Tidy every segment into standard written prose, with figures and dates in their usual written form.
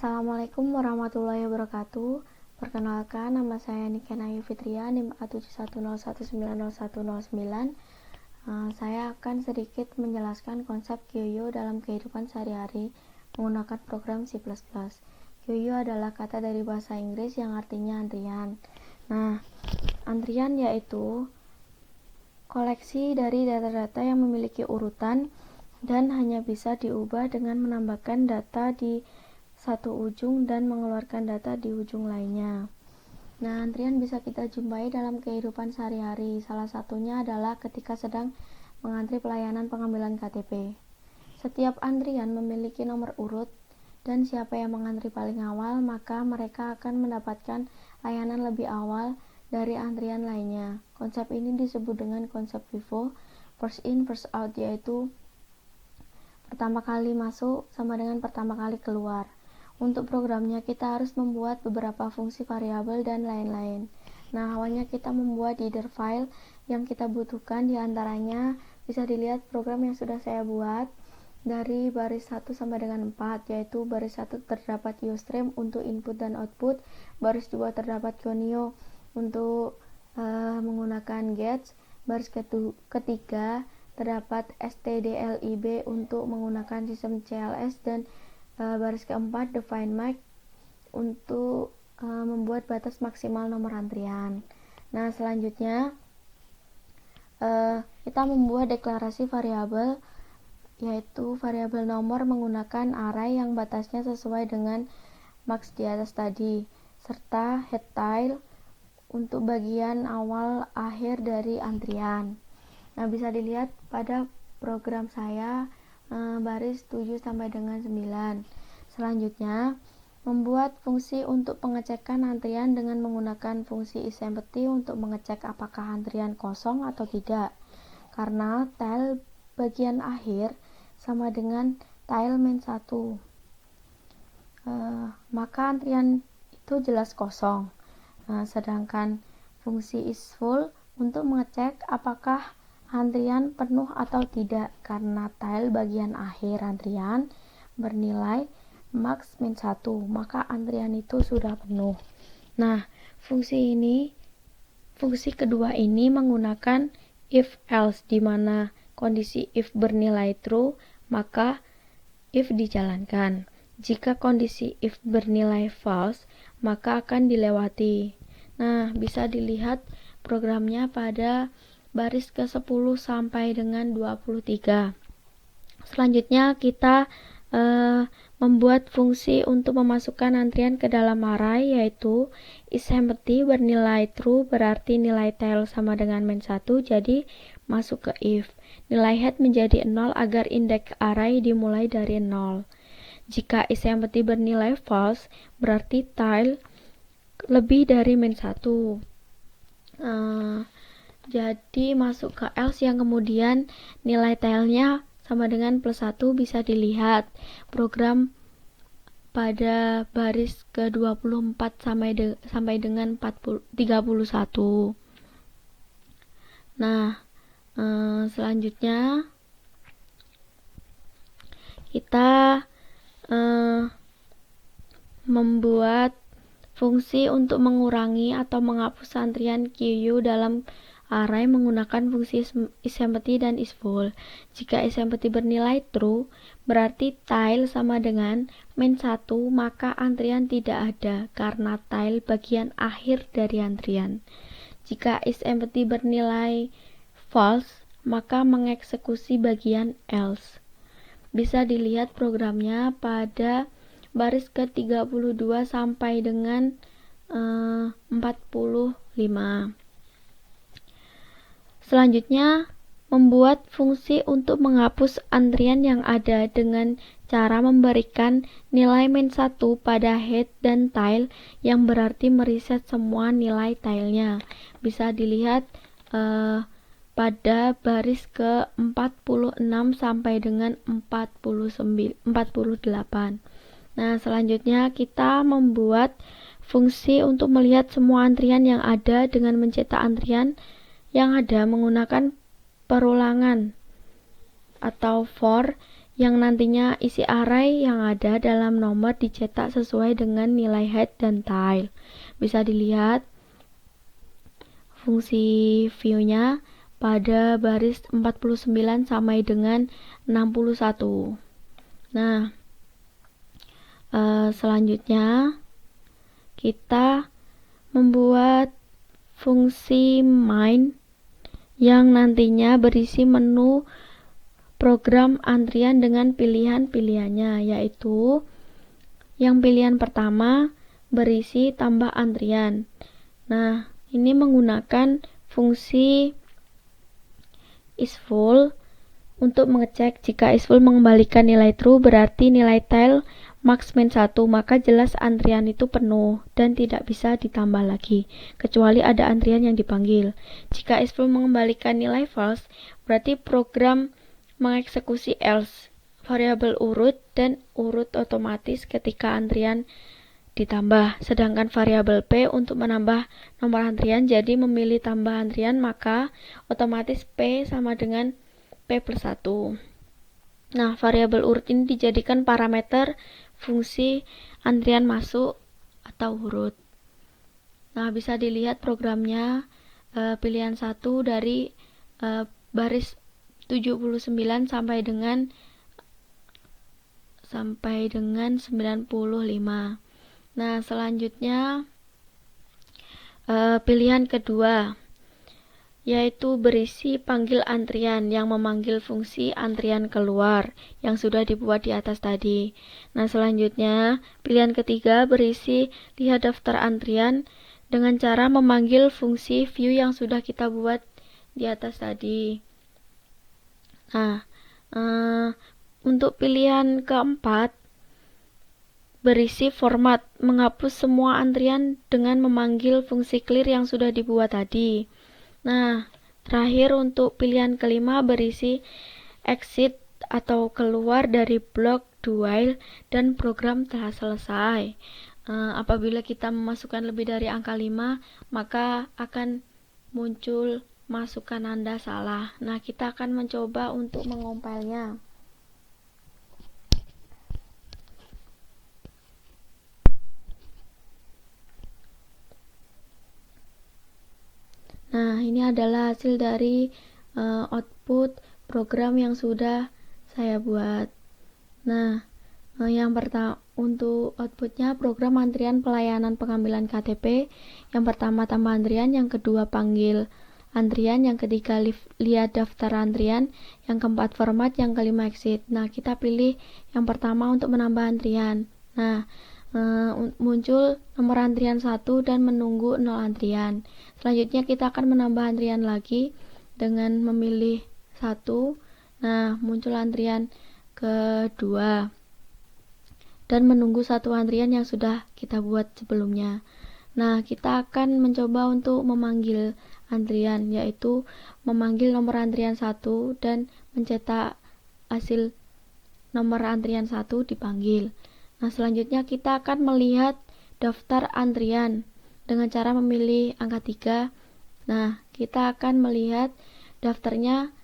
Assalamualaikum warahmatullahi wabarakatuh. Perkenalkan, nama saya Niken Ayu Fitria, NIM A7101901019. Saya akan sedikit menjelaskan konsep QU dalam kehidupan sehari-hari menggunakan program C++. QU adalah kata dari bahasa Inggris yang artinya antrian. Antrian yaitu koleksi dari data-data yang memiliki urutan dan hanya bisa diubah dengan menambahkan data di satu ujung dan mengeluarkan data di ujung lainnya. Antrian bisa kita jumpai dalam kehidupan sehari-hari. Salah satunya adalah ketika sedang mengantri pelayanan pengambilan KTP. Setiap antrian memiliki nomor urut, dan siapa yang mengantri paling awal, maka mereka akan mendapatkan layanan lebih awal dari antrian lainnya. Konsep ini disebut dengan konsep FIFO, first in, first out, yaitu pertama kali masuk sama dengan pertama kali keluar. Untuk programnya kita harus membuat beberapa fungsi variabel dan lain-lain. Awalnya kita membuat header file yang kita butuhkan, diantaranya bisa dilihat program yang sudah saya buat dari baris 1 sampai dengan 4, yaitu baris 1 terdapat Ustream untuk input dan output, baris 2 terdapat Conio untuk menggunakan gets, baris ketiga terdapat stdlib untuk menggunakan sistem CLS, dan baris keempat define max untuk membuat batas maksimal nomor antrian. Selanjutnya kita membuat deklarasi variabel, yaitu variabel nomor menggunakan array yang batasnya sesuai dengan max di atas tadi, serta head tile untuk bagian awal akhir dari antrian. Bisa dilihat pada program saya baris 7 sampai dengan 9. Selanjutnya, membuat fungsi untuk pengecekan antrian dengan menggunakan fungsi isEmpty untuk mengecek apakah antrian kosong atau tidak. Karena tile bagian akhir sama dengan tile main1, maka antrian itu jelas kosong. Sedangkan fungsi isFull untuk mengecek apakah antrian penuh atau tidak, karena tile bagian akhir antrian bernilai max min 1, maka antrian itu sudah penuh. Fungsi kedua ini menggunakan if else, di mana kondisi if bernilai true, maka if dijalankan. Jika kondisi if bernilai false, maka akan dilewati. Bisa dilihat programnya pada baris ke-10 sampai dengan 23. Selanjutnya kita membuat fungsi untuk memasukkan antrian ke dalam array, yaitu isEmpty bernilai true, berarti nilai tile sama dengan main1, jadi masuk ke if. Nilai head menjadi 0 agar indeks array dimulai dari 0. Jika isEmpty bernilai false, berarti tile lebih dari main1. Jadi masuk ke else yang kemudian nilai tilenya sama dengan +1. Bisa dilihat program pada baris ke-24 sampai dengan 31. Selanjutnya kita membuat fungsi untuk mengurangi atau menghapus antrian QU dalam array menggunakan fungsi isEmpty dan isFull. Jika isEmpty bernilai true, berarti tile sama dengan main1, maka antrian tidak ada karena tile bagian akhir dari antrian. Jika isEmpty bernilai false, maka mengeksekusi bagian else. Bisa dilihat programnya pada baris ke-32 sampai dengan 45. Selanjutnya, membuat fungsi untuk menghapus antrian yang ada dengan cara memberikan nilai main1 pada head dan tile, yang berarti mereset semua nilai tilenya. Bisa dilihat pada baris ke-46 sampai dengan 48. Selanjutnya kita membuat fungsi untuk melihat semua antrian yang ada dengan mencetak antrian yang ada menggunakan perulangan atau for, yang nantinya isi array yang ada dalam nomor dicetak sesuai dengan nilai head dan tail. Bisa dilihat fungsi view-nya pada baris 49 sampai dengan 61. Nah, selanjutnya kita membuat fungsi main yang nantinya berisi menu program antrian dengan pilihan-pilihannya, yaitu yang pilihan pertama berisi tambah antrian. Nah, ini menggunakan fungsi isFull untuk mengecek. Jika isFull mengembalikan nilai true, berarti nilai tail max min 1, maka jelas antrian itu penuh dan tidak bisa ditambah lagi, kecuali ada antrian yang dipanggil. Jika isFull mengembalikan nilai false, berarti program mengeksekusi else, variabel urut dan urut otomatis ketika antrian ditambah. Sedangkan variabel p untuk menambah nomor antrian, jadi memilih tambah antrian, maka otomatis p sama dengan p plus 1. Nah, variabel urut ini dijadikan parameter fungsi antrian masuk atau urut. Nah, bisa dilihat programnya pilihan 1 dari baris 79 sampai dengan 95. Nah, selanjutnya pilihan kedua, yaitu berisi panggil antrian yang memanggil fungsi antrian keluar yang sudah dibuat di atas tadi. Nah, selanjutnya pilihan ketiga berisi lihat daftar antrian dengan cara memanggil fungsi view yang sudah kita buat di atas tadi. Nah, untuk pilihan keempat berisi format menghapus semua antrian dengan memanggil fungsi clear yang sudah dibuat tadi. Nah, terakhir untuk pilihan kelima berisi exit atau keluar dari blok do while dan program telah selesai. Apabila kita memasukkan lebih dari angka 5, maka akan muncul masukan Anda salah. Nah, kita akan mencoba untuk mengompilnya. Nah, ini adalah hasil dari output program yang sudah saya buat. Nah, yang pertama untuk outputnya program antrian pelayanan pengambilan KTP. Yang pertama tambah antrian, yang kedua panggil antrian, yang ketiga lihat daftar antrian, yang keempat format, yang kelima exit. Nah, kita pilih yang pertama untuk menambah antrian. Nah, muncul nomor antrian 1 dan menunggu 0 antrian. Selanjutnya kita akan menambah antrian lagi dengan memilih 1. Nah, muncul antrian kedua dan menunggu 1 antrian yang sudah kita buat sebelumnya. Nah, kita akan mencoba untuk memanggil antrian, yaitu memanggil nomor antrian 1 dan mencetak hasil nomor antrian 1 dipanggil. Nah, selanjutnya kita akan melihat daftar antrian dengan cara memilih angka 3. Nah, kita akan melihat daftarnya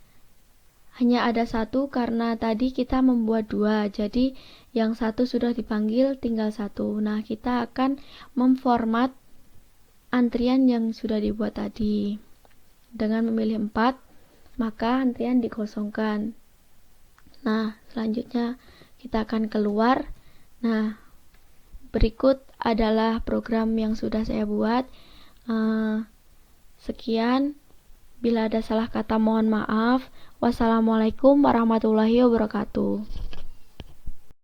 hanya ada 1 karena tadi kita membuat 2. Jadi, yang 1 sudah dipanggil, tinggal 1. Nah, kita akan memformat antrian yang sudah dibuat tadi. Dengan memilih 4, maka antrian dikosongkan. Nah, selanjutnya kita akan keluar. Nah, berikut adalah program yang sudah saya buat. Sekian, bila ada salah kata mohon maaf. Wassalamualaikum warahmatullahi wabarakatuh.